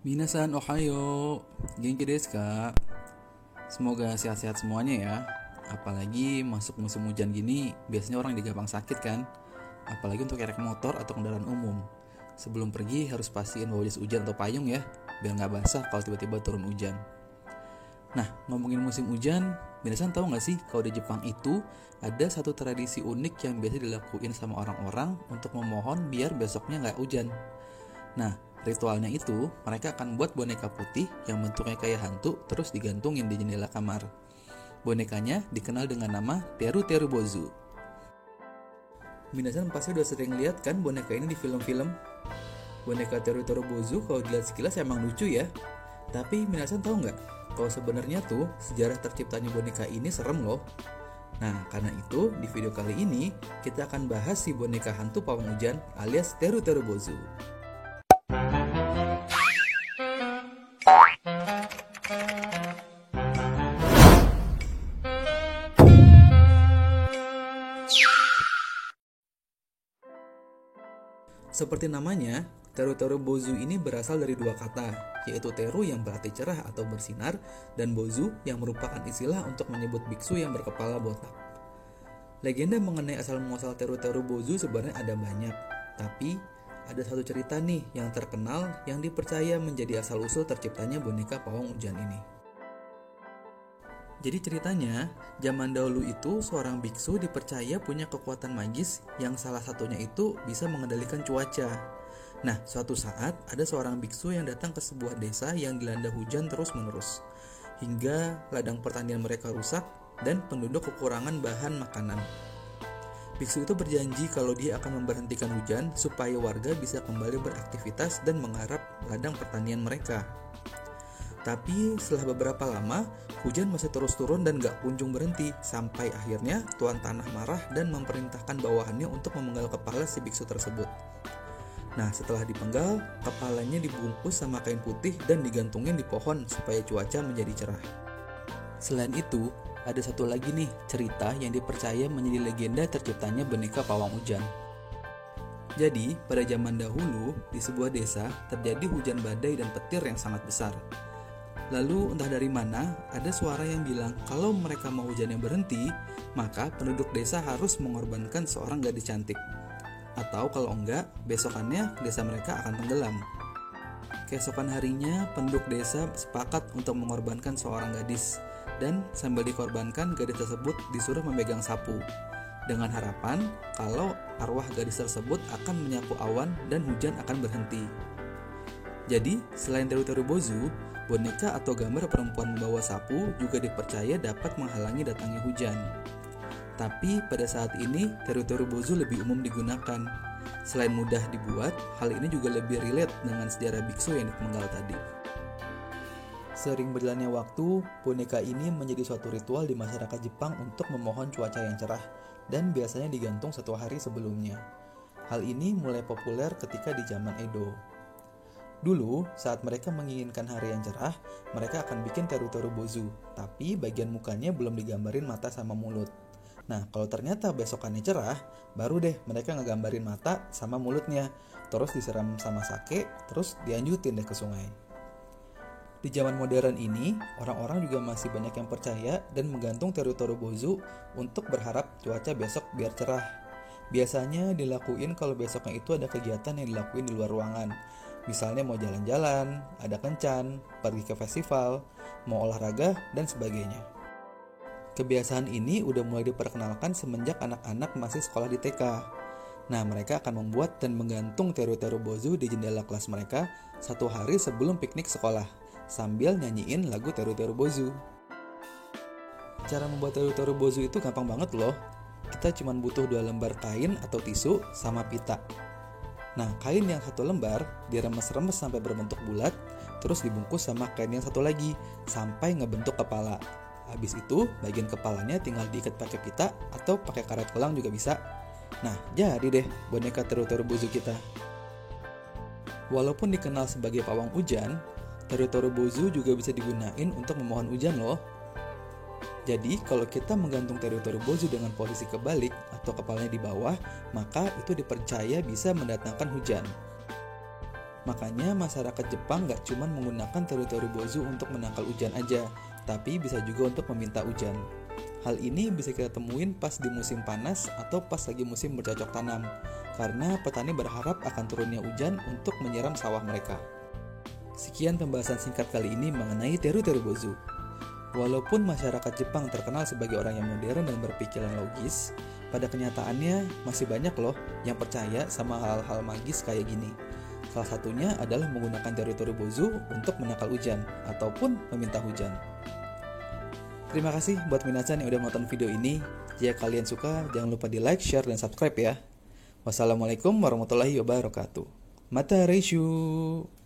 Minasan ohayo, genki desu ka? Semoga sehat-sehat semuanya ya. Apalagi masuk musim hujan gini, biasanya orang gampang sakit kan? Apalagi untuk kerek motor atau kendaraan umum. Sebelum pergi harus pastiin bawa jas hujan atau payung ya, biar nggak basah kalau tiba-tiba turun hujan. Nah, ngomongin musim hujan, Minasan tahu nggak sih kalau di Jepang itu ada satu tradisi unik yang biasa dilakuin sama orang-orang untuk memohon biar besoknya nggak hujan. Nah, ritualnya itu mereka akan buat boneka putih yang bentuknya kayak hantu terus digantungin di jendela kamar. Bonekanya dikenal dengan nama Teru Teru Bozu. Minasan pasti udah sering lihat kan boneka ini di film-film. Boneka Teru Teru Bozu kalau dilihat sekilas emang lucu ya. Tapi Minasan tahu nggak kalau sebenarnya tuh sejarah terciptanya boneka ini serem loh. Nah, karena itu di video kali ini kita akan bahas si boneka hantu pawang hujan alias Teru Teru Bozu. Seperti namanya, Teru-teru Bozu ini berasal dari dua kata, yaitu teru yang berarti cerah atau bersinar, dan bozu yang merupakan istilah untuk menyebut biksu yang berkepala botak. Legenda mengenai asal-muasal Teru-teru Bozu sebenarnya ada banyak, tapi ada satu cerita nih yang terkenal yang dipercaya menjadi asal-usul terciptanya boneka pawang hujan ini. Jadi ceritanya, zaman dahulu itu seorang biksu dipercaya punya kekuatan magis yang salah satunya itu bisa mengendalikan cuaca. Nah, suatu saat ada seorang biksu yang datang ke sebuah desa yang dilanda hujan terus-menerus. Hingga ladang pertanian mereka rusak dan penduduk kekurangan bahan makanan. Biksu itu berjanji kalau dia akan memberhentikan hujan supaya warga bisa kembali beraktivitas dan menggarap ladang pertanian mereka. Tapi setelah beberapa lama, hujan masih terus turun dan gak kunjung berhenti, sampai akhirnya Tuan Tanah marah dan memerintahkan bawahannya untuk memenggal kepala si biksu tersebut. Nah, setelah dipenggal, kepalanya dibungkus sama kain putih dan digantungin di pohon supaya cuaca menjadi cerah. Selain itu, ada satu lagi nih cerita yang dipercaya menjadi legenda terciptanya boneka pawang hujan. Jadi, pada zaman dahulu, di sebuah desa terjadi hujan badai dan petir yang sangat besar. Lalu entah dari mana ada suara yang bilang kalau mereka mau hujannya berhenti, maka penduduk desa harus mengorbankan seorang gadis cantik. Atau kalau enggak, besokannya desa mereka akan tenggelam. Keesokan harinya penduduk desa sepakat untuk mengorbankan seorang gadis. Dan sambil dikorbankan, gadis tersebut disuruh memegang sapu. Dengan harapan kalau arwah gadis tersebut akan menyapu awan dan hujan akan berhenti. Jadi, selain teru-teru bozu, boneka atau gambar perempuan membawa sapu juga dipercaya dapat menghalangi datangnya hujan. Tapi pada saat ini, teru-teru bozu lebih umum digunakan. Selain mudah dibuat, hal ini juga lebih relate dengan sejarah biksu yang dipenggal tadi. Sering berjalannya waktu, boneka ini menjadi suatu ritual di masyarakat Jepang untuk memohon cuaca yang cerah dan biasanya digantung 1 hari sebelumnya. Hal ini mulai populer ketika di zaman Edo. Dulu, saat mereka menginginkan hari yang cerah, mereka akan bikin teru-teru bozu, tapi bagian mukanya belum digambarin mata sama mulut. Nah, kalau ternyata besokannya cerah, baru deh mereka ngegambarin mata sama mulutnya, terus disiram sama sake, terus dilanjutin deh ke sungai. Di zaman modern ini, orang-orang juga masih banyak yang percaya dan menggantung teru-teru bozu untuk berharap cuaca besok biar cerah. Biasanya dilakuin kalau besoknya itu ada kegiatan yang dilakuin di luar ruangan. Misalnya mau jalan-jalan, ada kencan, pergi ke festival, mau olahraga, dan sebagainya. Kebiasaan ini udah mulai diperkenalkan semenjak anak-anak masih sekolah di TK. Nah, mereka akan membuat dan menggantung teru-teru bozu di jendela kelas mereka 1 hari sebelum piknik sekolah, sambil nyanyiin lagu teru-teru bozu. Cara membuat teru-teru bozu itu gampang banget loh. Kita cuma butuh 2 lembar kain atau tisu sama pita. Nah, kain yang 1 lembar diremes-remes sampai berbentuk bulat, terus dibungkus sama kain yang 1 lagi sampai ngebentuk kepala. Habis itu, bagian kepalanya tinggal diikat pakai pita atau pakai karet gelang juga bisa. Nah, jadi deh boneka teru-teru bozu kita. Walaupun dikenal sebagai pawang hujan, teru-teru bozu juga bisa digunain untuk memohon hujan loh. Jadi, kalau kita menggantung teru-teru bozu dengan posisi kebalik atau kepalanya di bawah, maka itu dipercaya bisa mendatangkan hujan. Makanya masyarakat Jepang nggak cuma menggunakan teori-teori Bozu untuk menangkal hujan aja, tapi bisa juga untuk meminta hujan. Hal ini bisa kita temuin pas di musim panas atau pas lagi musim bercocok tanam, karena petani berharap akan turunnya hujan untuk menyiram sawah mereka. Sekian pembahasan singkat kali ini mengenai teori-teori Bozu. Walaupun masyarakat Jepang terkenal sebagai orang yang modern dan berpikiran logis, pada kenyataannya masih banyak loh yang percaya sama hal-hal magis kayak gini. Salah satunya adalah menggunakan teori-teori Bozu untuk menangkal hujan ataupun meminta hujan. Terima kasih buat minasan yang udah nonton video ini. Jika kalian suka, jangan lupa di like, share, dan subscribe ya. Wassalamualaikum warahmatullahi wabarakatuh. Mata Reishu.